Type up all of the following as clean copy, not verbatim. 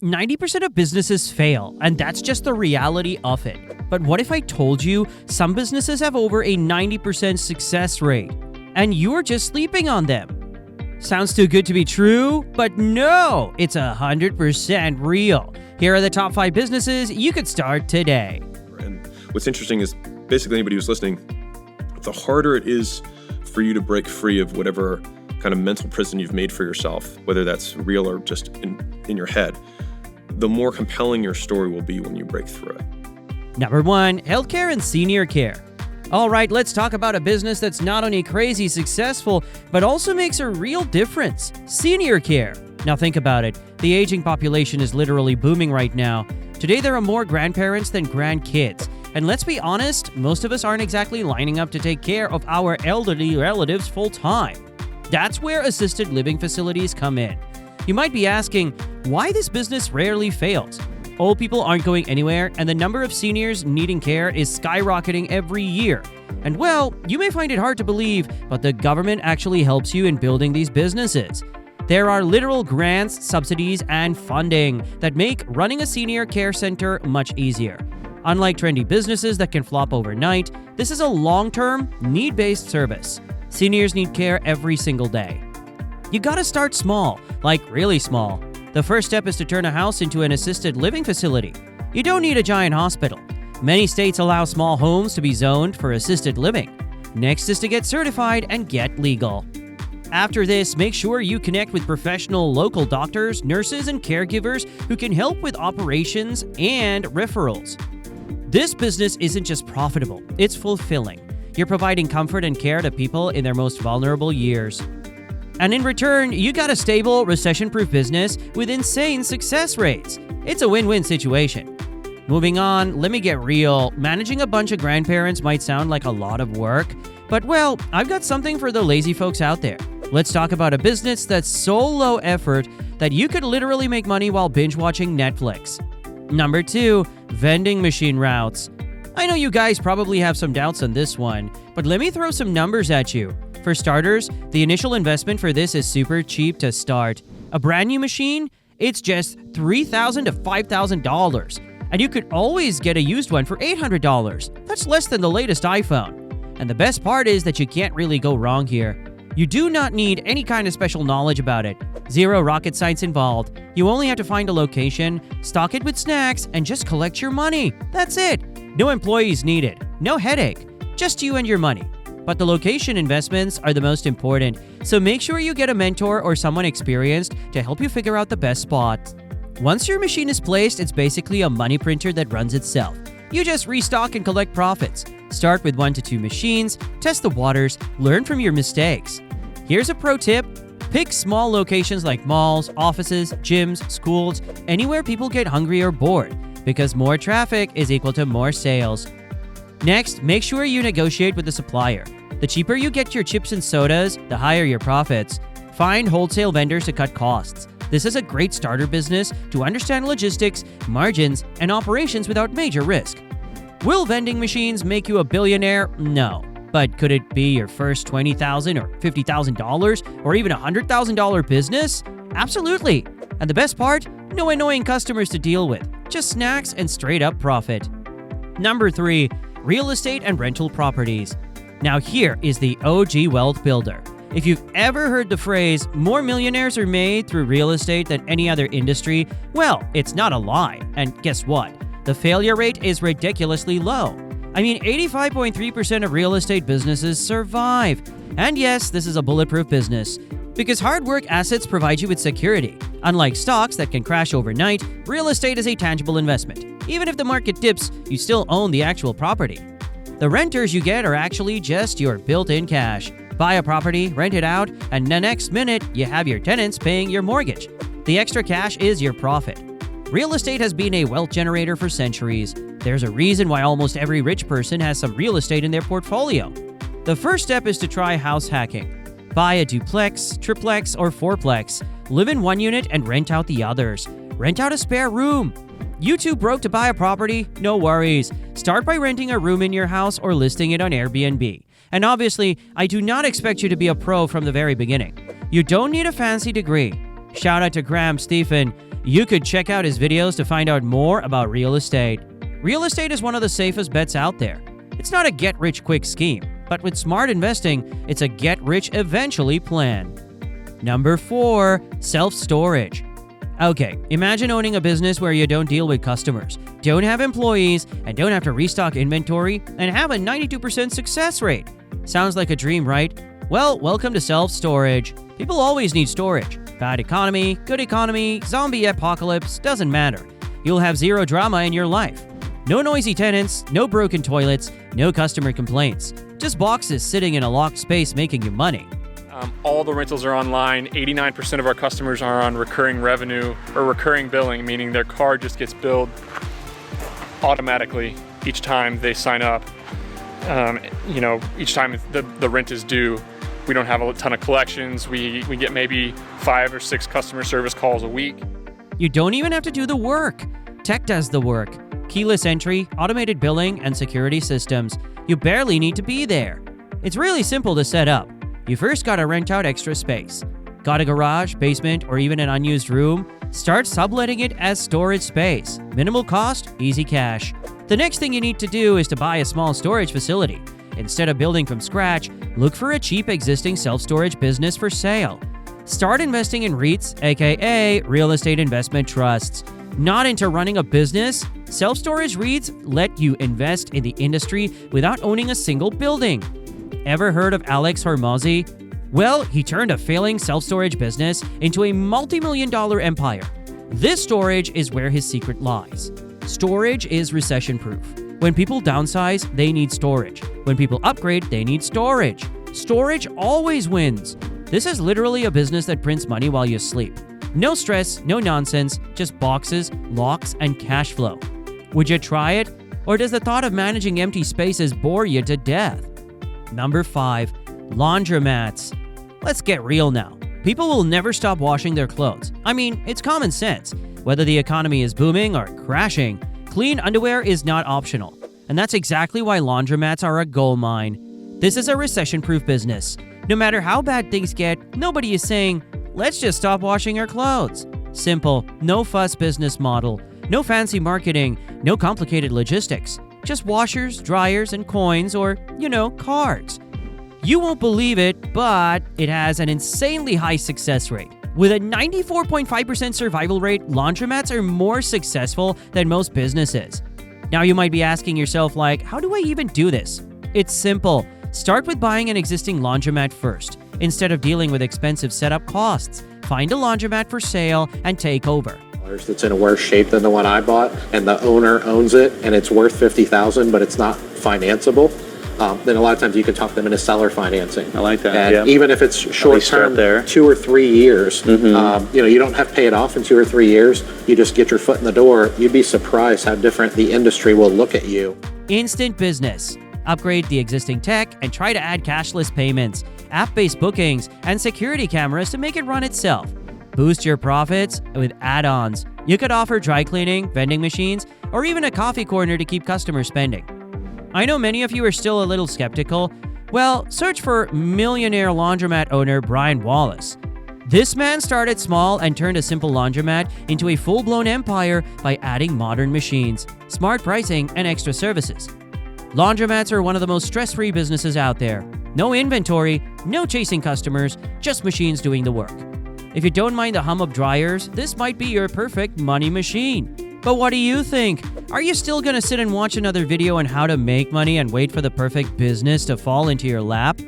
90% of businesses fail, and that's just the reality of it. But what if I told you some businesses have over a 90% success rate, and you're just sleeping on them? Sounds too good to be true? But no, it's 100% real. Here are the top 5 businesses you could start today. And what's interesting is basically anybody who's listening, the harder it is for you to break free of whatever kind of mental prison you've made for yourself, whether that's real or just in your head, the more compelling your story will be when you break through it. Number 1, healthcare and senior care. All right, let's talk about a business that's not only crazy successful, but also makes a real difference. Senior care. Now think about it. The aging population is literally booming right now. Today there are more grandparents than grandkids. And let's be honest, most of us aren't exactly lining up to take care of our elderly relatives full time. That's where assisted living facilities come in. You might be asking, why this business rarely fails? Old people aren't going anywhere, and the number of seniors needing care is skyrocketing every year. And well, you may find it hard to believe, but the government actually helps you in building these businesses. There are literal grants, subsidies, and funding that make running a senior care center much easier. Unlike trendy businesses that can flop overnight, this is a long-term, need-based service. Seniors need care every single day. You gotta start small, like really small. The first step is to turn a house into an assisted living facility. You don't need a giant hospital. Many states allow small homes to be zoned for assisted living. Next is to get certified and get legal. After this, make sure you connect with professional local doctors, nurses, and caregivers who can help with operations and referrals. This business isn't just profitable, it's fulfilling. You're providing comfort and care to people in their most vulnerable years. And in return, you got a stable, recession-proof business with insane success rates. It's a win-win situation. Moving on, let me get real. Managing a bunch of grandparents might sound like a lot of work, but well, I've got something for the lazy folks out there. Let's talk about a business that's so low effort that you could literally make money while binge-watching Netflix. Number 2, vending machine routes. I know you guys probably have some doubts on this one, but let me throw some numbers at you. For starters, the initial investment for this is super cheap to start. A brand new machine? It's just $3,000 to $5,000. And you could always get a used one for $800. That's less than the latest iPhone. And the best part is that you can't really go wrong here. You do not need any kind of special knowledge about it. Zero rocket science involved. You only have to find a location, stock it with snacks, and just collect your money. That's it. No employees needed. No headache. Just you and your money. But the location investments are the most important, so make sure you get a mentor or someone experienced to help you figure out the best spot. Once your machine is placed, it's basically a money printer that runs itself. You just restock and collect profits. Start with 1 to 2 machines, test the waters, learn from your mistakes. Here's a pro tip. Pick small locations like malls, offices, gyms, schools, anywhere people get hungry or bored, because more traffic is equal to more sales. Next, make sure you negotiate with the supplier. The cheaper you get your chips and sodas, the higher your profits. Find wholesale vendors to cut costs. This is a great starter business to understand logistics, margins, and operations without major risk. Will vending machines make you a billionaire? No. But could it be your first $20,000 or $50,000 or even $100,000 business? Absolutely. And the best part? No annoying customers to deal with. Just snacks and straight up profit. Number 3, real estate and rental properties. Now here is the OG wealth builder. If you've ever heard the phrase, more millionaires are made through real estate than any other industry, well, it's not a lie. And guess what? The failure rate is ridiculously low. I mean, 85.3% of real estate businesses survive. And yes, this is a bulletproof business. Because hard work assets provide you with security. Unlike stocks that can crash overnight, real estate is a tangible investment. Even if the market dips, you still own the actual property. The renters you get are actually just your built-in cash. Buy a property, rent it out, and the next minute, you have your tenants paying your mortgage. The extra cash is your profit. Real estate has been a wealth generator for centuries. There's a reason why almost every rich person has some real estate in their portfolio. The first step is to try house hacking. Buy a duplex, triplex, or fourplex. Live in one unit and rent out the others. Rent out a spare room. You too broke to buy a property? No worries. Start by renting a room in your house or listing it on Airbnb. And obviously, I do not expect you to be a pro from the very beginning. You don't need a fancy degree. Shout out to Graham Stephen. You could check out his videos to find out more about real estate. Real estate is one of the safest bets out there. It's not a get-rich-quick scheme, but with smart investing, it's a get-rich-eventually plan. Number 4. Self-storage. Okay, imagine owning a business where you don't deal with customers, don't have employees, and don't have to restock inventory, and have a 92% success rate. Sounds like a dream, right? Well, welcome to self-storage. People always need storage. Bad economy, good economy, zombie apocalypse, doesn't matter. You'll have zero drama in your life. No noisy tenants, no broken toilets, no customer complaints. Just boxes sitting in a locked space making you money. All the rentals are online. 89% of our customers are on recurring revenue or recurring billing, meaning their card just gets billed automatically each time they sign up. Each time the rent is due. We don't have a ton of collections. We get maybe 5 or 6 customer service calls a week. You don't even have to do the work. Tech does the work. Keyless entry, automated billing, and security systems. You barely need to be there. It's really simple to set up. You first gotta rent out extra space. Got a garage, basement, or even an unused room? Start subletting it as storage space. Minimal cost, easy cash. The next thing you need to do is to buy a small storage facility. Instead of building from scratch, look for a cheap existing self-storage business for sale. Start investing in REITs, aka real estate investment trusts. Not into running a business? Self-storage REITs let you invest in the industry without owning a single building. Ever heard of 𝐿𝐿? Well, he turned a failing self-storage business into a multi-million-dollar empire. This storage is where his secret lies. Storage is recession-proof. When people downsize, they need storage. When people upgrade, they need storage. Storage always wins. This is literally a business that prints money while you sleep. No stress, no nonsense, just boxes, locks, and cash flow. Would you try it? Or does the thought of managing empty spaces bore you to death? Number 5. Laundromats. Let's get real now. People will never stop washing their clothes. I mean, it's common sense. Whether the economy is booming or crashing, clean underwear is not optional. And that's exactly why laundromats are a gold mine. This is a recession-proof business. No matter how bad things get, nobody is saying, let's just stop washing our clothes. Simple, no fuss business model. No fancy marketing, no complicated logistics. Just washers, dryers, and coins, or, cards. You won't believe it, but it has an insanely high success rate. With a 94.5% survival rate, laundromats are more successful than most businesses. Now you might be asking yourself, how do I even do this? It's simple. Start with buying an existing laundromat first. Instead of dealing with expensive setup costs, find a laundromat for sale and take over. That's in a worse shape than the one I bought, and the owner owns it, and it's worth $50,000, but it's not financeable. Then a lot of times you can talk them into seller financing. I like that. And even if it's short term, 2 or 3 years, you don't have to pay it off in 2 or 3 years. You just get your foot in the door. You'd be surprised how different the industry will look at you. Instant business. Upgrade the existing tech and try to add cashless payments, app-based bookings, and security cameras to make it run itself. Boost your profits with add-ons. You could offer dry cleaning, vending machines, or even a coffee corner to keep customers spending. I know many of you are still a little skeptical. Well, search for millionaire laundromat owner Brian Wallace. This man started small and turned a simple laundromat into a full-blown empire by adding modern machines, smart pricing, and extra services. Laundromats are one of the most stress-free businesses out there. No inventory, no chasing customers, just machines doing the work. If you don't mind the hum of dryers, this might be your perfect money machine. But what do you think? Are you still gonna sit and watch another video on how to make money and wait for the perfect business to fall into your lap?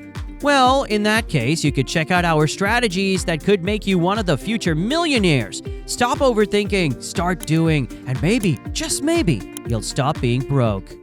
Well, in that case, you could check out our strategies that could make you one of the future millionaires. Stop overthinking, start doing, and maybe, just maybe, you'll stop being broke.